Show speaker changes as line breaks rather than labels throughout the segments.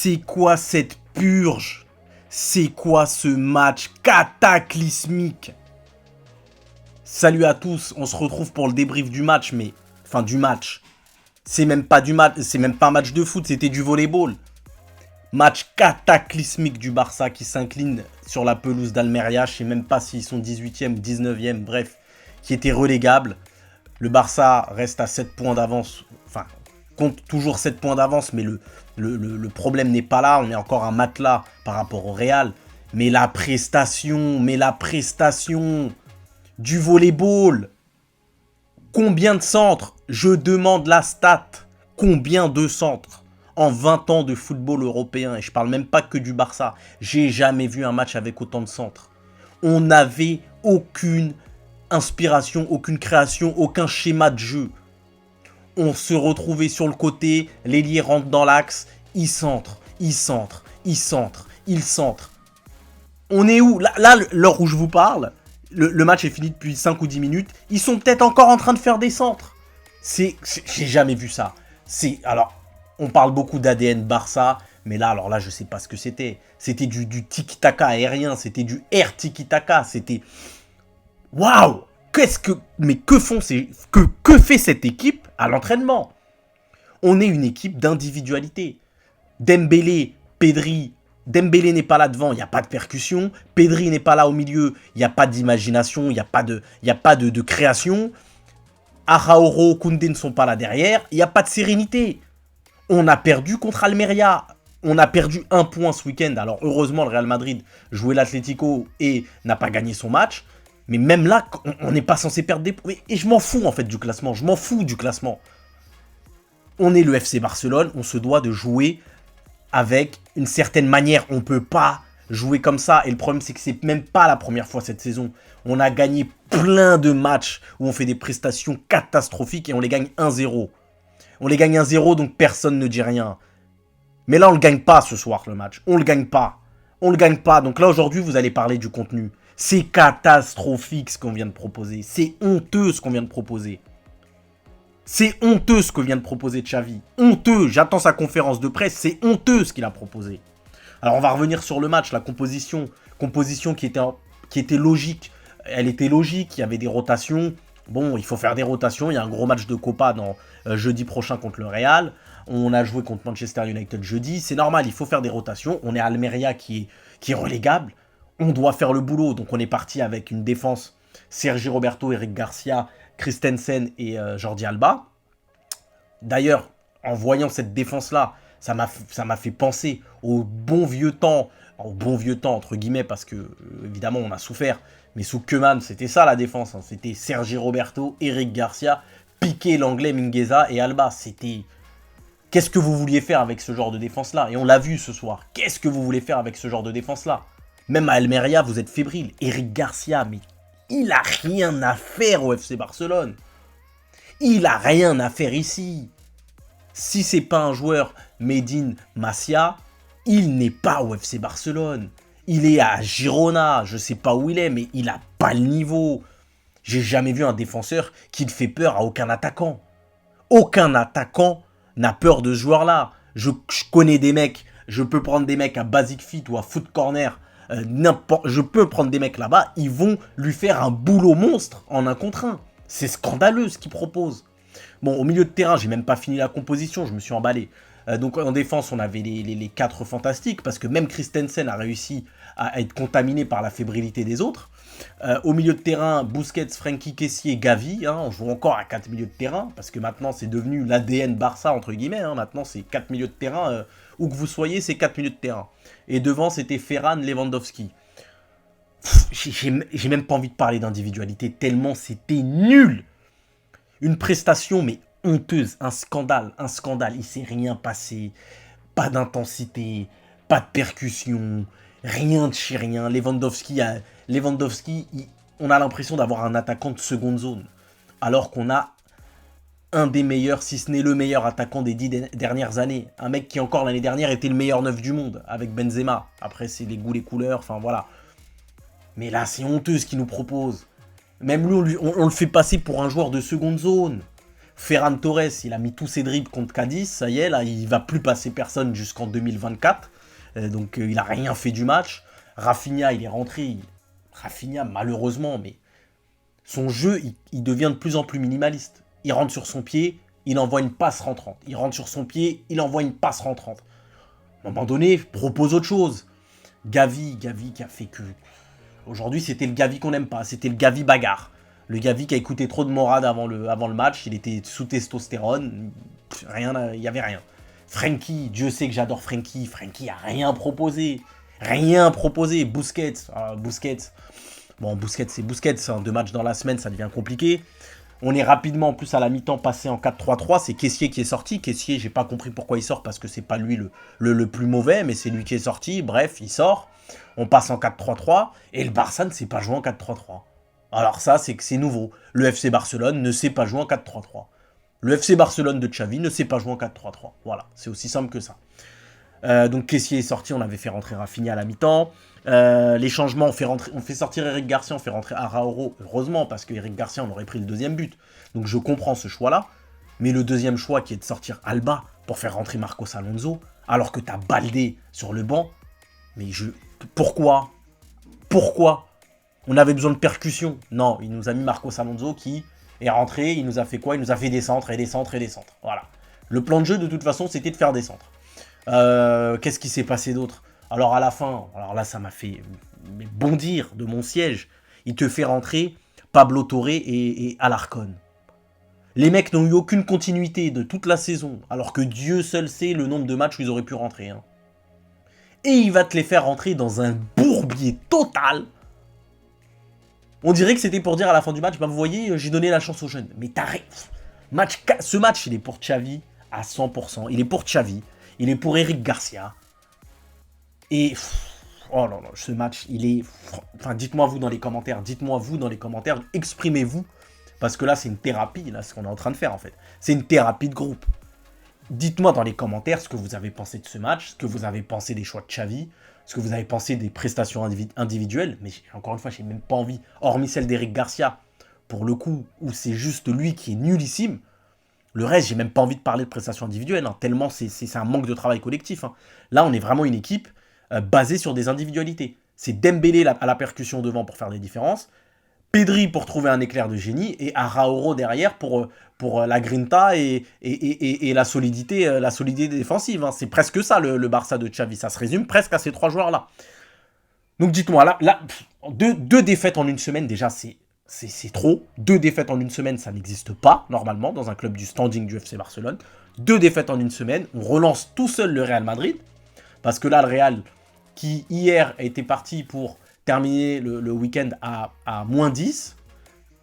C'est quoi cette purge? C'est quoi ce match cataclysmique? Salut à tous, on se retrouve pour le débrief du match, mais... Enfin, du match. C'est même pas du match, c'est même pas un match de foot, c'était du volleyball. Match cataclysmique du Barça qui s'incline sur la pelouse d'Almeria. Je sais même pas s'ils sont 18e ou 19e, bref, qui était relégable. Le Barça reste à 7 points d'avance, enfin, compte toujours 7 points d'avance, mais le problème n'est pas là. On est encore un matelas par rapport au Real. Mais la prestation du volleyball. Combien de centres? Je demande la stat. Combien de centres en 20 ans de football européen? Et je parle même pas que du Barça. J'ai jamais vu un match avec autant de centres. On n'avait aucune inspiration, aucune création, aucun schéma de jeu. On se retrouvait sur le côté, l'ailier rentre dans l'axe, il centre. On est où? Là, l'heure où je vous parle, le match est fini depuis 5 ou 10 minutes. Ils sont peut-être encore en train de faire des centres. J'ai jamais vu ça. Alors, on parle beaucoup d'ADN Barça, mais là, je sais pas ce que c'était. C'était du tiki-taka aérien, c'était du air tiki-taka, c'était... Waouh! Mais que fait cette équipe à l'entraînement? On est une équipe d'individualité. Dembélé, Pedri... Dembélé n'est pas là devant, il n'y a pas de percussion. Pedri n'est pas là au milieu, il n'y a pas d'imagination, il n'y a pas de création. Araújo, Koundé ne sont pas là derrière, il n'y a pas de sérénité. On a perdu contre Almeria. On a perdu 1 point ce week-end. Alors heureusement, le Real Madrid jouait l'Atlético et n'a pas gagné son match. Mais même là, on n'est pas censé perdre des points. Et je m'en fous en fait du classement. Je m'en fous du classement. On est le FC Barcelone. On se doit de jouer avec une certaine manière. On ne peut pas jouer comme ça. Et le problème, c'est que c'est même pas la première fois cette saison. On a gagné plein de matchs où on fait des prestations catastrophiques et on les gagne 1-0. On les gagne 1-0, donc personne ne dit rien. Mais là, on ne le gagne pas ce soir, le match. On ne le gagne pas. On ne le gagne pas. Donc là, aujourd'hui, vous allez parler du contenu. C'est catastrophique ce qu'on vient de proposer. C'est honteux ce qu'on vient de proposer. C'est honteux ce que vient de proposer Xavi. Honteux. J'attends sa conférence de presse. C'est honteux ce qu'il a proposé. Alors, on va revenir sur le match. La composition qui était logique. Elle était logique. Il y avait des rotations. Bon, il faut faire des rotations. Il y a un gros match de Copa jeudi prochain contre le Real. On a joué contre Manchester United jeudi. C'est normal, il faut faire des rotations. On est à Almeria qui est relégable. On doit faire le boulot. Donc on est parti avec une défense Sergi Roberto, Eric Garcia, Christensen et Jordi Alba. D'ailleurs, en voyant cette défense-là, ça m'a fait penser au bon vieux temps entre guillemets, parce que évidemment on a souffert. Mais sous Koeman, c'était ça la défense. Hein. C'était Sergi Roberto, Eric Garcia, Piqué, l'anglais, Mingueza et Alba. C'était... Qu'est-ce que vous vouliez faire avec ce genre de défense-là? Et on l'a vu ce soir. Qu'est-ce que vous voulez faire avec ce genre de défense-là? Même à Almeria, vous êtes fébrile. Eric Garcia, mais il a rien à faire au FC Barcelone. Il a rien à faire ici. Si c'est pas un joueur made in Masia, il n'est pas au FC Barcelone. Il est à Girona, je sais pas où il est, mais il a pas le niveau. J'ai jamais vu un défenseur qui ne fait peur à aucun attaquant. Aucun attaquant n'a peur de ce joueur-là. Je connais des mecs, je peux prendre des mecs à Basic Fit ou à Foot Corner, je peux prendre des mecs là-bas, ils vont lui faire un boulot monstre en 1 contre 1. C'est scandaleux ce qu'il propose. Bon, au milieu de terrain, j'ai même pas fini la composition, je me suis emballé. Donc en défense, on avait les 4 fantastiques, parce que même Christensen a réussi à être contaminé par la fébrilité des autres. Au milieu de terrain, Busquets, Frenkie, Kessie et Gavi. Hein, on joue encore à 4 milieux de terrain, parce que maintenant c'est devenu l'ADN Barça, entre guillemets. Hein, maintenant c'est 4 milieux de terrain, où que vous soyez, c'est 4 milieux de terrain. Et devant, c'était Ferran, Lewandowski. J'ai même pas envie de parler d'individualité, tellement c'était nul. Une prestation, mais honteuse, un scandale. Il s'est rien passé. Pas d'intensité, pas de percussion, rien de chez rien. Lewandowski, on a l'impression d'avoir un attaquant de seconde zone. Alors qu'on a un des meilleurs, si ce n'est le meilleur attaquant des 10 dernières années. Un mec qui encore l'année dernière était le meilleur neuf du monde, avec Benzema. Après, c'est les goûts, les couleurs, enfin voilà. Mais là, c'est honteux ce qu'il nous propose. Même lui, on le fait passer pour un joueur de seconde zone. Ferran Torres, il a mis tous ses dribbles contre Cadiz, ça y est, là, il va plus passer personne jusqu'en 2024. Donc il a rien fait du match. Rafinha, il est rentré. Rafinha, malheureusement, mais son jeu, il devient de plus en plus minimaliste. Il rentre sur son pied, il envoie une passe rentrante. Il rentre sur son pied, il envoie une passe rentrante. À un moment donné, propose autre chose. Gavi qui a fait que... Aujourd'hui, c'était le Gavi qu'on n'aime pas. C'était le Gavi bagarre. Le Gavi qui a écouté trop de morade avant le match. Il était sous testostérone. Il n'y avait rien. Frenkie, Dieu sait que j'adore Frenkie. Frenkie a rien proposé. Rien proposé. Busquets. Bon, Busquets, c'est Busquets. Hein. 2 matchs dans la semaine, ça devient compliqué. On est rapidement, en plus, à la mi-temps, passé en 4-3-3. C'est Kessié qui est sorti. Kessié, j'ai pas compris pourquoi il sort, parce que c'est pas lui le plus mauvais, mais c'est lui qui est sorti. Bref, il sort. On passe en 4-3-3. Et le Barça ne sait pas jouer en 4-3-3. Alors ça, c'est que c'est nouveau. Le FC Barcelone ne sait pas jouer en 4-3-3. Le FC Barcelone de Xavi ne sait pas jouer en 4-3-3. Voilà, c'est aussi simple que ça. Donc Kessié est sorti, on avait fait rentrer Rafinha à la mi-temps. Les changements, on fait sortir Eric Garcia, on fait rentrer Araujo, heureusement, parce que Eric Garcia, on aurait pris le deuxième but. Donc je comprends ce choix-là. Mais le deuxième choix qui est de sortir Alba pour faire rentrer Marcos Alonso, alors que t'as Baldé sur le banc, mais pourquoi on avait besoin de percussion. Non, il nous a mis Marcos Alonso qui est rentré, il nous a fait quoi? Il nous a fait des centres et des centres et des centres. Voilà. Le plan de jeu, de toute façon, c'était de faire des centres. Qu'est-ce qui s'est passé d'autre? Alors à la fin, alors là, ça m'a fait bondir de mon siège. Il te fait rentrer Pablo Torre et Alarcón. Les mecs n'ont eu aucune continuité de toute la saison, alors que Dieu seul sait le nombre de matchs où ils auraient pu rentrer. Hein. Et il va te les faire rentrer dans un bourbier total. On dirait que c'était pour dire à la fin du match, bah vous voyez, j'ai donné la chance aux jeunes. Mais t'arrêtes. Ce match, il est pour Xavi à 100%. Il est pour Xavi. Il est pour Eric Garcia. Et... oh là là, ce match, il est... Enfin, dites-moi vous dans les commentaires. Exprimez-vous. Parce que là, c'est une thérapie, là, ce qu'on est en train de faire, en fait. C'est une thérapie de groupe. Dites-moi dans les commentaires ce que vous avez pensé de ce match, ce que vous avez pensé des choix de Xavi, ce que vous avez pensé des prestations individuelles. Mais encore une fois, j'ai même pas envie, hormis celle d'Eric Garcia, pour le coup, où c'est juste lui qui est nullissime. Le reste, j'ai même pas envie de parler de prestations individuelles, hein, tellement c'est un manque de travail collectif. Hein. Là, on est vraiment une équipe basée sur des individualités. C'est Dembélé à la percussion devant pour faire des différences, Pedri pour trouver un éclair de génie, et Araujo derrière pour la grinta et la solidité défensive. Hein. C'est presque ça le Barça de Xavi. Ça se résume presque à ces 3 joueurs-là. Donc dites-moi, là deux défaites en une semaine, déjà, c'est trop. 2 défaites en une semaine, ça n'existe pas, normalement, dans un club du standing du FC Barcelone. 2 défaites en une semaine, on relance tout seul le Real Madrid. Parce que là, le Real, qui hier était parti pour terminer le week-end à moins 10,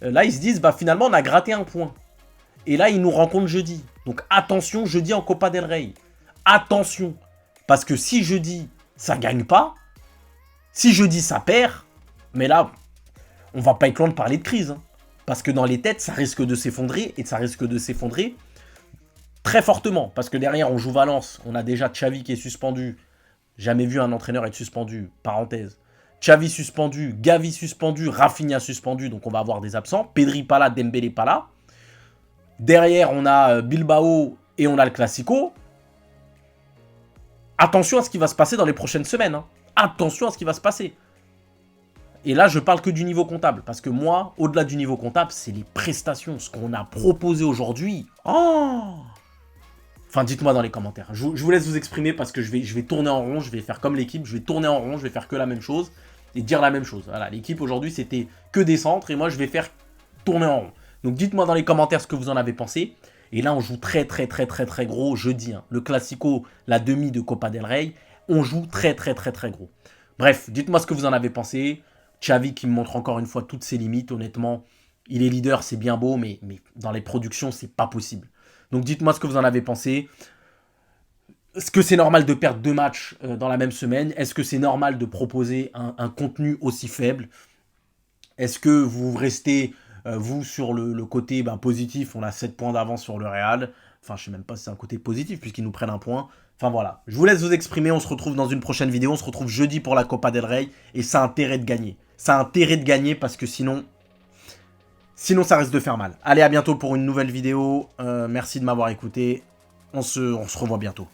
là, ils se disent, bah finalement, on a gratté un point. Et là, ils nous rencontrent jeudi. Donc attention, jeudi en Copa del Rey. Attention. Parce que si jeudi, ça gagne pas, si jeudi, ça perd, mais là... on va pas être loin de parler de crise. Hein. Parce que dans les têtes, ça risque de s'effondrer. Et ça risque de s'effondrer très fortement. Parce que derrière, on joue Valence. On a déjà Xavi qui est suspendu. Jamais vu un entraîneur être suspendu. Parenthèse. Xavi suspendu. Gavi suspendu. Rafinha suspendu. Donc on va avoir des absents. Pedri pas là. Dembélé pas là. Derrière, on a Bilbao. Et on a le Classico. Attention à ce qui va se passer dans les prochaines semaines. Hein. Attention à ce qui va se passer. Et là, je parle que du niveau comptable. Parce que moi, au-delà du niveau comptable, c'est les prestations. Ce qu'on a proposé aujourd'hui. Oh! Enfin, dites-moi dans les commentaires. Je vous laisse vous exprimer parce que je vais tourner en rond. Je vais faire comme l'équipe. Je vais tourner en rond. Je vais faire que la même chose. Et dire la même chose. Voilà, l'équipe aujourd'hui, c'était que des centres. Et moi, je vais faire tourner en rond. Donc, dites-moi dans les commentaires ce que vous en avez pensé. Et là, on joue très gros jeudi. Hein. Le Classico, la demi de Copa del Rey. On joue très gros. Bref, dites-moi ce que vous en avez pensé. Xavi qui me montre encore une fois toutes ses limites, honnêtement. Il est leader, c'est bien beau, mais dans les productions, c'est pas possible. Donc dites-moi ce que vous en avez pensé. Est-ce que c'est normal de perdre 2 matchs dans la même semaine? Est-ce que c'est normal de proposer un contenu aussi faible? Est-ce que vous restez, vous, sur le côté positif? On a 7 points d'avance sur le Real. Enfin, je sais même pas si c'est un côté positif, puisqu'ils nous prennent un point. Enfin voilà, je vous laisse vous exprimer, on se retrouve dans une prochaine vidéo, on se retrouve jeudi pour la Copa del Rey, et ça a intérêt de gagner. Ça a intérêt de gagner parce que sinon, Sinon, ça risque de faire mal. Allez, à bientôt pour une nouvelle vidéo. Merci de m'avoir écouté. On se revoit bientôt.